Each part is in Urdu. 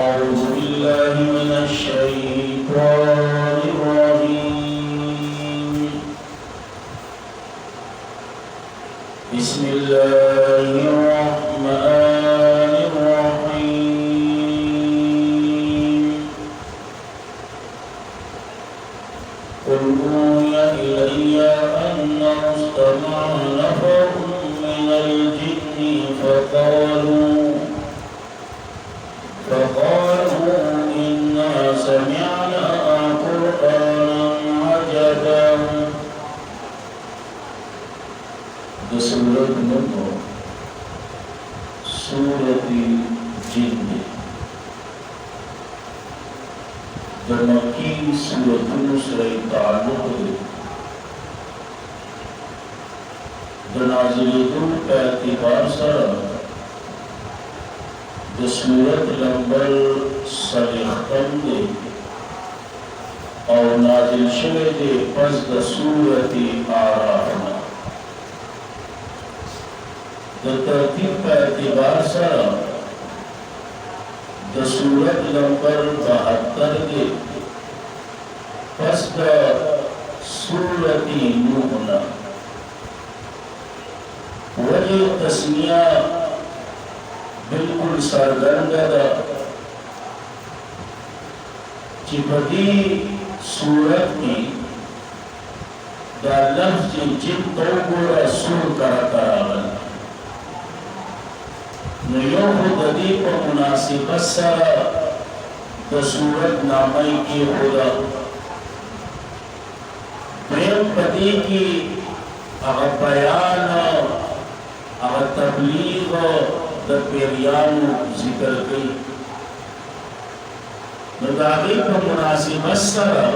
أعوذ بالله من الشيطان الرجيم. بسم الله الرحمن الرحيم. قل أوحي إلي أنه استمع نفر من الجن فقالوا إنا سمعنا قرآنا عجبا. سورة نمبر سورة الجن دمکی سورتوں سے تعلق دنازلتوں کا اعتبار سره د سورت نمبر صلیختم دی او نازل شوه دی پس د سورت آراف د ترتیب په اعتبار سره د سورت نمبر 72 دی پس د سورت نوح نه وجه تسمیه بالکل سرګرد ده چې په دې صورت کې دا لفظ جن توګه سور راغلی نو یو د دې په مناسبت سره د صورت نامه کې خدا پریم پدې کې هغه بیان هغه تبلیغ د پیریانو ذکر کئی نداغی کا مناسبت سره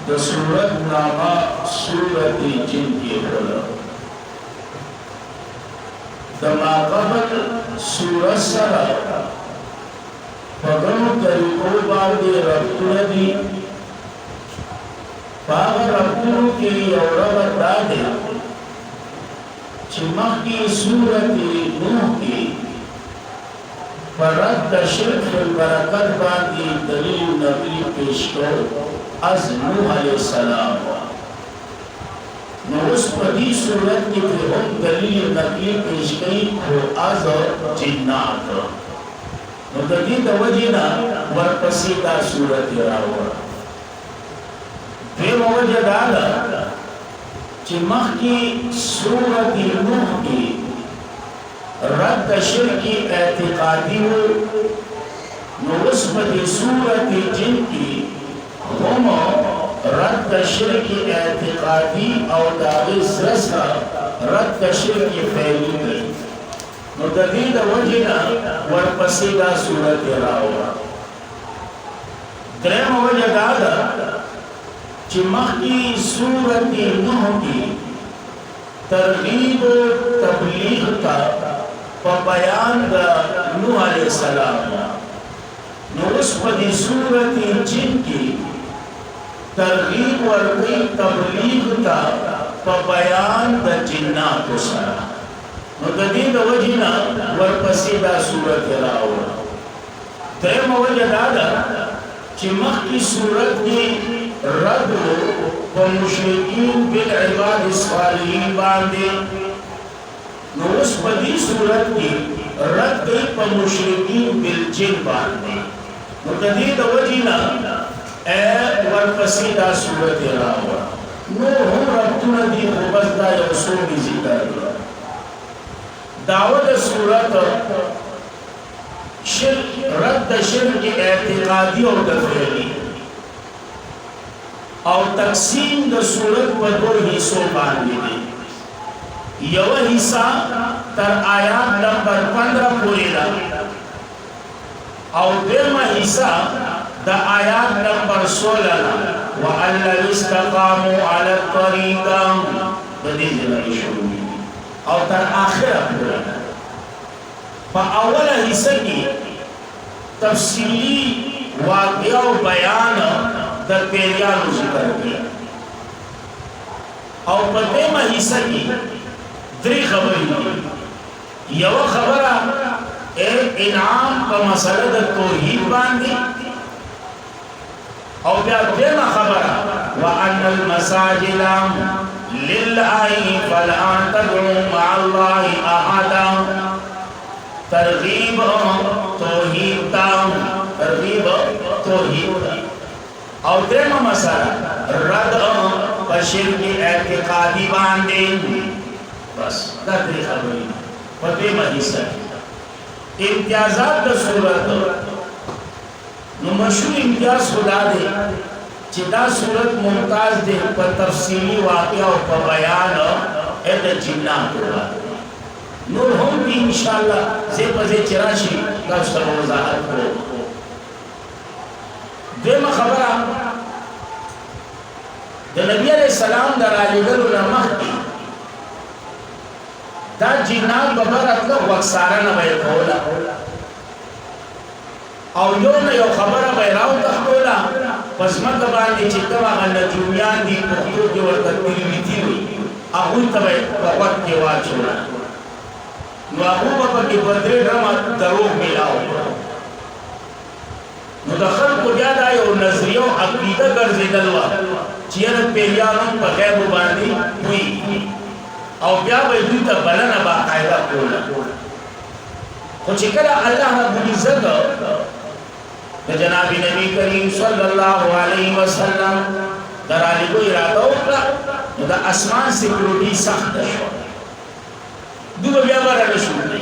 د سورت نامہ سورت جن کی خلا دماغبت سورت سره پغنو طریقو باندې ربطونه دي پاغ ربطونو کې یو ربط دا دی چمخ کی صورت نوح کی فرد شرک البرکت باندی دلیل نبی پیش کر از نوح علیہ السلام نو اس پدی صورت کی پھر ہم دلیل نبی پیش کری کو از جنات نو دلیل وجینا ورپسیدہ صورت راوڑا پھر وجہ دالا چمخ کی صورت نوح کی رد شرکی اعتقادی ہو نوسبت صورت جن کی ہم رد شرکی اعتقادی او داغیس رسا رد شرکی فیلی گئی مددید وجنا ورپسیدہ صورت راوڑا درم وجہ دادا چمخ کی صورت نوح کی ترغیب تبلیغ کا بیان دا نوح علیہ السلام نوسپدی صورت جن کی ترغیب ورقی تبلیغ کا بیان دا جنات سرا مددید وجنا ورپسیدہ صورت راوڑا درم وجہ دادا چمخ کی صورت کی رد و مشرکین بالعباد الصالحین باندے نو اس پدی صورت کی رد گئی پا مشرکین بالجن باندے متدید وجینا اے ورپسیدہ صورت راوڑا نو ہم ربطون دی خوبزدہ یوسو کی ذکر دعوت صورت رد شرک اعتقادی اور دفعلی او تقسیم د صورت په دوه حصو باندې دي یو حصہ تر آیات نمبر 15 پورې ده او دیمه حصہ د آیات نمبر 16 وَأَلَّذِينَ اسْتَقَامُوا عَلَى الطَّرِيقَةِ د دې ځای شروع او تر اخره پورې په اوله حصہ کې تفصیلی واقعه او بیان در پیریانو ذکر کیا او پدیمہ حصہ کی دری خبری یو خبرہ انعام په مسله د توحید باندې او بیا دغه خبره وان المساجد لله فلا تدعوا مع الله احد ترغیب توحید ترغیب توحید او دغه مسله رد په شرک اعتقادي باندې بس دا دې خبرې په دې مدیسه امتیازات د صورت نو مشهور امتیاز خدا دے چې دا صورت ممتاز دے په تفصیلی واقعہ او په بیان د جنات نور هم بھی انشاءاللہ زی پزی چراشی دا سر وضاحت کو دیم خبرہ دا نبی علیہ السلام در آلیگل علماء دا جنات ببر اطلق وقصارا نبی کولا او یو خبره بیراو تخولا پس مکه باندې چې کومه نجومیان دي پښتو کې ورته تلويتي وي هغه ته په وخت کې واچول نو هغه په کې بدرې رحمت دروغ ملاو نو دخل کو بیا دا یو نظریه او عقیده ګرځیدل و چې یې پیریانو په غیب باندې وي او بیا به دوی ته بلنه باقاعده کوله خو چې کله الله رب العزت جناب نبی کریم صلی اللہ علیہ وسلم در علی کو ارادہ اکلا دا اسمان سیکیورٹی سخت شو دو بیا برا نشو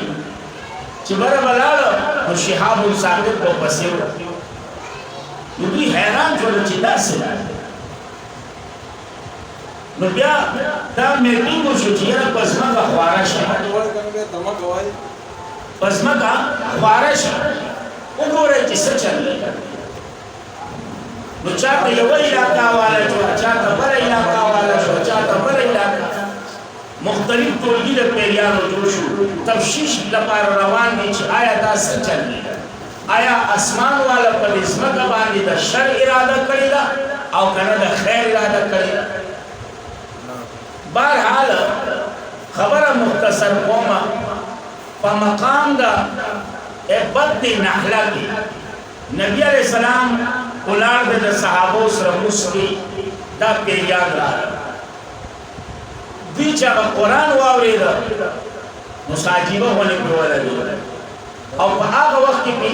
چی برا بلالا نو شہاب الساقب کو پسیو نو دوی حیران چھوڑا چی دا سلا نو بیا دا میٹنگو شو چی یرا پزما کا خوارش پزما کا خوارش وګورئ چې څه چل نو چاته یو علاقہ والا شو چاته بل علاقہ والا شو چاته بل علاقہ مختلف ټولګي د پیریانو جوړ شو تفشیش لپاره روان دي چې آیا دا څه چل آیا اسمان والا په ځمکه باندې د شر اراده کړی دا او کنه د خیر اراده کړی دا بهرحال خبره مختصر کومه په مقام دا بد نحله کی نبی علیہ السلام اولاد د صحابو سره مسکی دا پیریان را دی چې قرآن واورید مساجبه ونه کوله او په هغه وخت کې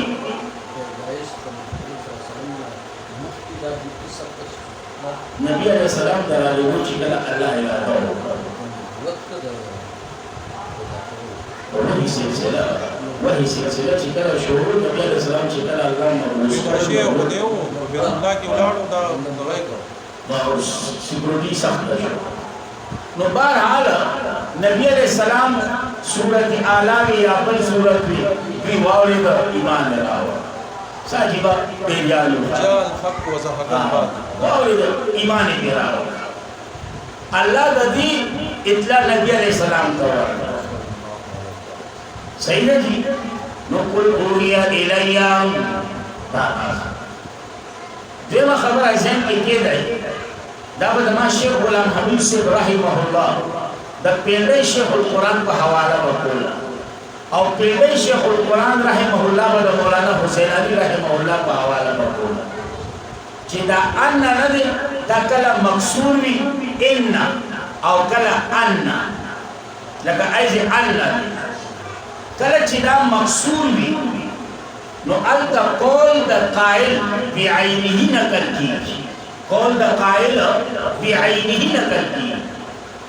نبی علیہ السلام دراله چې کله الله اراده وکړه وہی سلسلہ چکر شروع نبی علیہ السلام چکر اللہ مرموز شیئے ہو دے ہو پھر اللہ کی اولاد دا دوائی کرو سیکورٹی سخت شو نو بہرحال نبی علیہ السلام سورت آلاوی یا بل سورت بھی واولی دا ایمان لگاوا ساجبہ پیریالو جال حق و زحقان بات واولی دا ایمان لگاوا اللہ دا دی اطلاع نبی علیہ السلام تورا صحیح ہے جی نقل اولیاء الیام دیمہ خبر ازین کی کید ہے دابد ما شیخ غلام حمید صاحب رحمہ اللہ دا پیلے شیخ القرآن پا حوالہ بکولا او پیلے شیخ القرآن رحمہ اللہ بدا مولانا حسین علی رحمہ اللہ پا حوالہ بکولا چی دا اننا ندی دا کلا مقصور بھی اننا او کلا اننا لکا ایزی اننا کله چې دا مقصور وي نو الته قول د قائل بعینه نقل کیږي قول د قائل بعینه نقل کیږي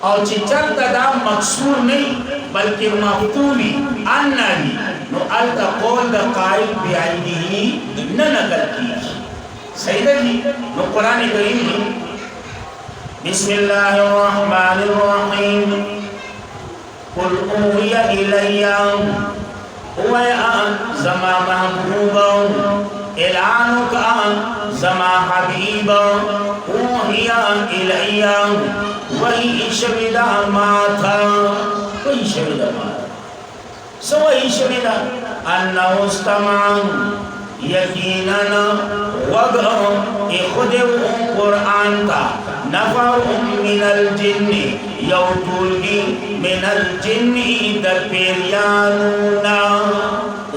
او چې چرته دا مقصور نه بلکې مفتولی ان وي نو الته قول د قائل بعینه نه نقل کیږي صحیح دی نو قران کریم بسم الله الرحمن الرحیم قل اوحي الي هو زما محبوب اعلانك زما حبيب اوحي الي وهي شهد ماتا وهي شهد ماتا سوى شهد انه استمع یقینا وضع اخدو قرآن تا نفر من الجن یوتولگی من الجن در پیریانونا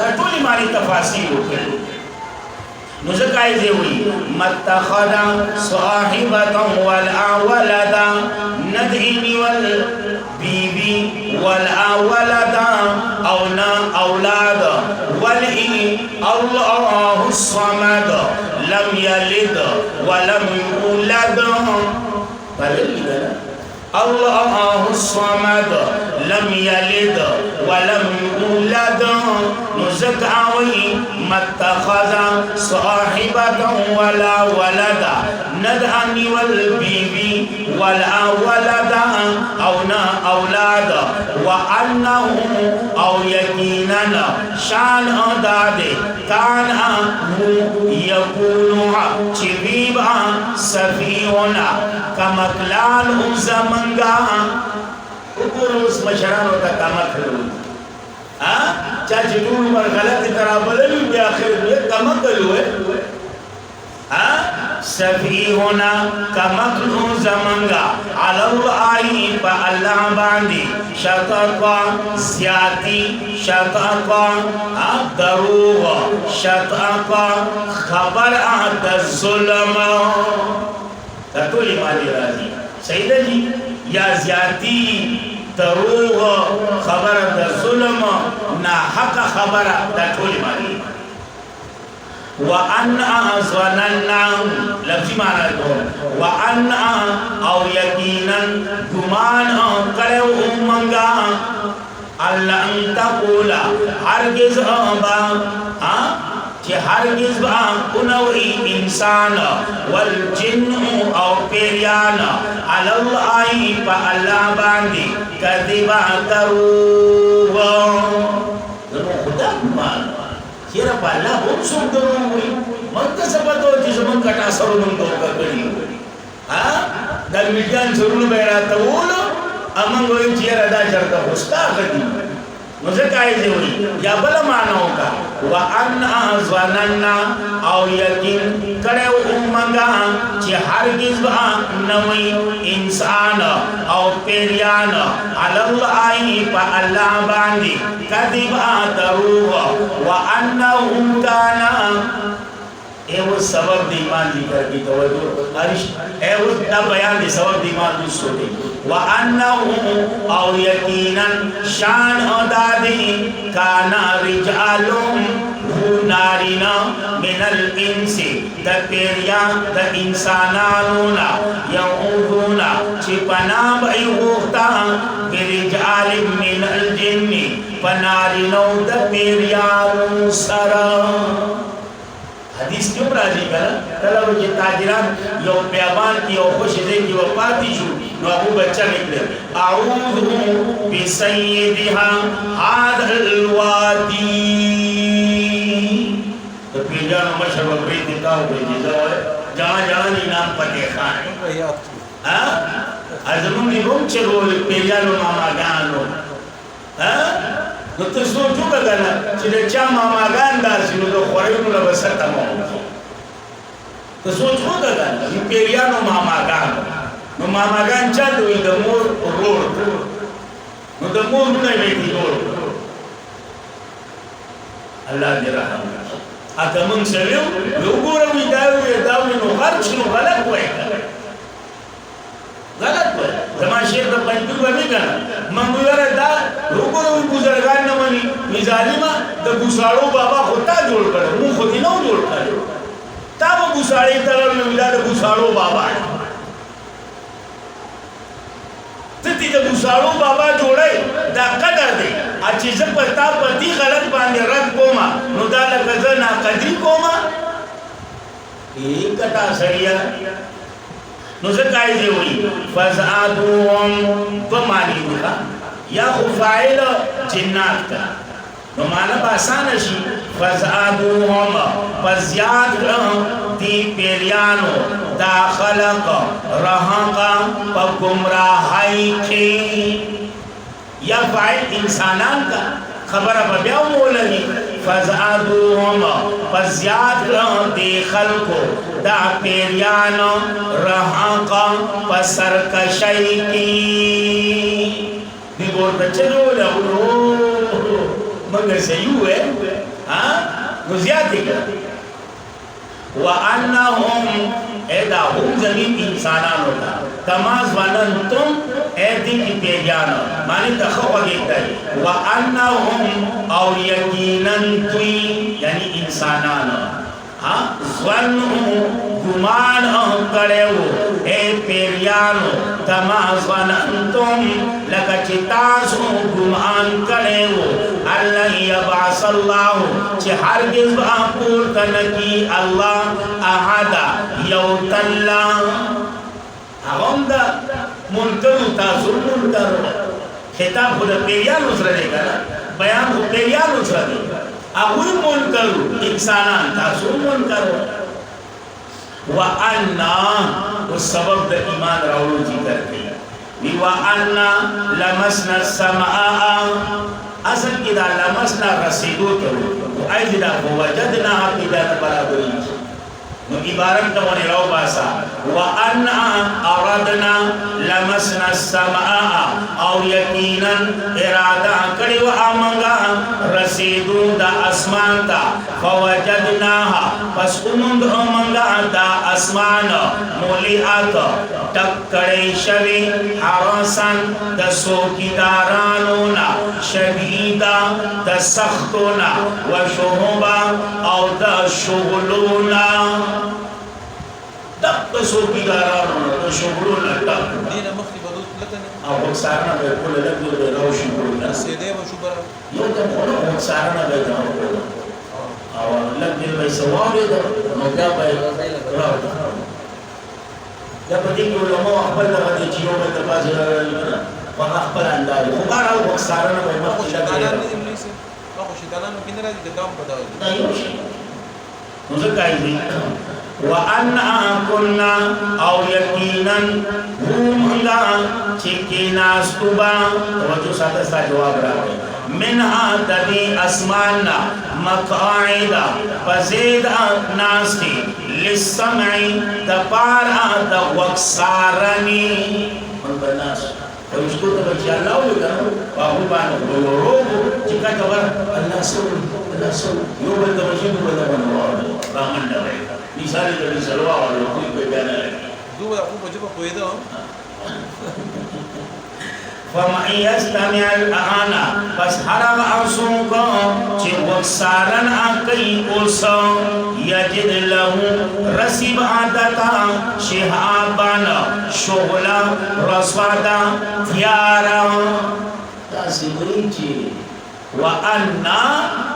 دا ټول معنی تفاسیر وکړي نو زکای دی وی متخذ صاحبه ولا ولدا ندعي والبيبي ولا ولدا او نا اولاد ولئ الله الصمد لم يلد ولم يولد الله الصمد لم يلد ولم يولد نزكاوي متخذ صاحبة ولا ولدا ندعني والبيبي ولا ولدا او نا اولاد وانه او يقينا شان داده كان يكون چبيبا سفيهنا كمكلان زمنگا وګوروس مشرانو ته کمکلو چا چې ټول عمر غلط ترابللو بیا اخر دې کمکلو سفيهنا كمكلو زمنگا على الله بالله باندې شطقا زیاتی شطقا دروغ شطقا خبر عهد الظلم تطولی مالی راضی سیدہ جی یا زیادتی دروغ خبر عهد الظلم نا حق خبر تطولی مالی وَأَنَّ ظَنَنَّا لفظی معنی دو وَأَنَّ او یقیناً گمان کرو منگا اللہ ان تقولا ہرگز با چی ہرگز با انوی انسان والجن او پیریان علاللہ پا اللہ باندی کذبا دروغ خدا گمان چیرې په الله هم څوک دروغ وایي موږ ته څه پته وه چې زموږ کټا سرونه دوکه کړي دا میډیان سرونه به یې راته وولو موږ وایو چې یاره دا چېرته خو ستا ښه دي نو ځکه یې وایي یا بله معنا وکړه وَأَنَّا ظَنَنَّا او یقین کړی و موږ چې هرګز به نه وي انسان او پیریان علی الله په الله باندې کذبا دروغ وانه كان ایو سبب دی ایمان ذکر کی توجہ ارش ایو دا بیان دی سبب دی ایمان دوسرو دی وانه او یقینا شان ادادی کانا رجالم نارینا من الانس دا پیریان دا انسانانونا یعودونا چی پناب ایوختا برجال من الجن پنارینو دا پیریان سرا حدیث کیوں راضی کرا طلب کے تاجران یو بیابان کی یو خوش دے کی وفاتی شو نو ابو بچہ نکلے اعوذ بسیدها هذا الوادی تو پیجان مشہور وقری دیتاو بیجی زوائے جہاں جہاں نام پتے خان ازمون روم چلو پیجانو ماما گانو نو ته سوچ وکړه چې د چا ماماګان داسې نو د خوړینو له بسته مو ته سوچ وکړه چې پیریانو ماماګان نو ماماګان چا دوی د مور ورور نو د مور نه ویږي ورور الله دې رحم وکړي اته مونږ سره یو ګورو دا نو هر څه نو غلط وایي غلط وایي زما شیخ د پنځه ورځې کنه منګوره دا وګورو بزرګان نه مني مزالما د ګوساړو بابا خطا جوړ کړو مو خو دې نو جوړ کړو تا به ګوساړې تر نو ویلا د ګوساړو بابا ته دې د ګوساړو بابا جوړې دا قدر دی چې زه په تا په دې غلط باندې رد کوم نو دا لکه زه نا قدرې کوم یې کټا سړیا نو زکای دی وی فزادوهم فمانی وکا یا خفائل جنات کا نو مانا باسان شی فزادوهم فزیاد دی پیریانو دا خلق رہنقا پا گمراہائی کی یا فائل انسانان کا خبر اب بیاو مولنی فزادوهم فزیاد دی خلقو دا پیریان رہاقا پسرکشی کی دی بورتا چلو لہو مگر سیو ہے ها وزيادة وأنهم إذا هم زمين إنسانان ہوتا تماز وننتم ایدی کی پیجانا معنی تخوہ گیتا ہے وَأَنَّهُمْ أَوْ يَقِينًا تُوِي یعنی انسانان ظنہم گمان کرے ہو اے پیریانو تماز وننتم لکا چتاسو گمان کرے ہو اللہ یبعث اللہ چھ ہرگز باپور تنکی اللہ احدا یوت اللہ اغم دا منکر تاسو منکر خطاب خود پیریان اسرہ دے گا بیان خود پیریان اسرہ دے گا اغوی منکر انسانان تاسو منکر وَأَنَّا والسبب دا ایمان راولو جی کرتے وَأَنَّا لَمَسْنَا السَّمَاءَ اصل کی دا لمسنا رسیدو کرو ایز دا فوجدنا پیدا برابری نو عبارت کا ونی رو باسا وَأَنَّا أَرَدْنَا لَمَسْنَا السَّمَاءَ او یقینا ارادہ کری و آمنگا رسیدو دا اسمان تا فوجدناها پس امند آمنگا دا اسمان مولیات تکڑی شوی حراسن دا سوکیدارانونا شدیدا دا سختونا و شہوبا او دا شغلونا تک دا سوکیدارانونا دا شغلونا تک دینا مختی بدود لکن او بکسارنا بے کل لگو دے رو شغلونا سیدے و شبرا یو دا کل بکسارنا بے دا او لگ دل بے سواری دا نوکیا بے رو جب دیکھ علماء اخبر لگا دے چیو میں دباز وہاں اخبر انداری خوبارا و بکسارنا بے مختی لگو شیطانان ابلی سے شیطانان کنے را دی دام بداوی دا یو شی نوزکائی دی وَأَنَّا كُنَّا او یقیناً ہمگا چکی ناستوبا توجہ ساتھ سا جواب رہا منہا تدی اسماننا مقاعدہ پزید ناستی لسمعی تپارا دوکسارنی من برناس اور اس کو تو بچی اللہ ہوئی کرو باہو بانو روگو چکا تبر اللہ سور یو بلد مجید بلد بنو رامان نوے مثالی جبی سلوہ اور کوئی کوئی بیانا لگی دو اپو بجبا پویدہ فَمَعِ يَسْتَمِعَ الْآنَ پس حرم عصوں کو چی وقسارن آقی اوسا یجد لہو رسیب آدتا شہابانا شغلا رسوادا تیارا تاسی بری چی وَأَنَّا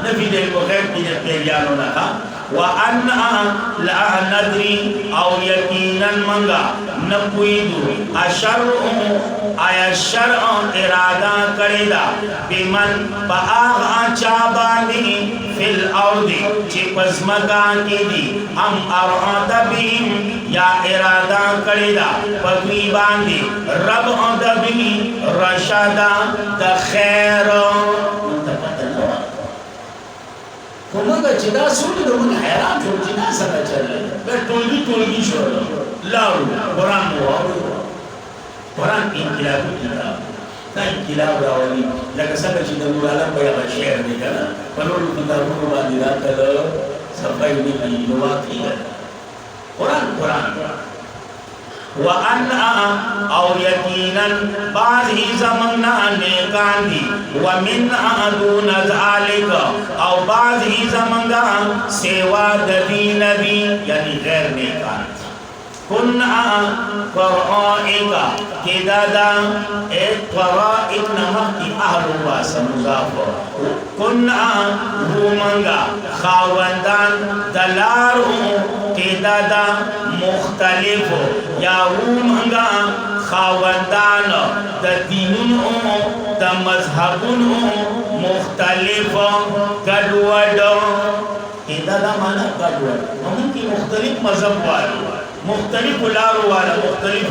نفی دل کو غیر پیجت پیجانو نکا وَأَنَّا لَا نَدْرِي او یقیناً منگا نپویدو اشرعو آیا شرع ارادہ کردہ بمن با آغا چابانی فی الارضی چی پزمکان کی دی ہم ارادہ بیم یا ارادہ کردہ پدوی باندی رب ادہ بیم رشدہ دا خیر کمگا چدا سولی دو من حیران چھوڑ چنا سکا چل رہے بے ٹولگی شوڑ لاؤ قرآن مواوی قرآن انقلابی کتاب تا انقلاب راولی لکه سکا چی دنور علم بیاغا شعر نکلا پلولو کتابونو باندی را کل صفائی نکی نواقی قرآن وَأَنَّا او یقیناً بعض ہی زمانہ نیکان دی وَمِنْعَ دُونَ ذَلِكَ او بعض ہی زمانہ سیوا ددی نبی یعنی غیر نیکان دی کنعا قرآئکا کہ دادا ایک قرائک نمک کی اہل واسا مضافر کنعا رومنگا خاوندان دلاروں کہ دادا مختلف یا رومنگا خاوندان دا دینوں دا مذہبوں مختلف گڑوڑ کہ دادا مانا گڑوڑ ہم کی مختلف مذہب والوں مختلف لارو والا مختلف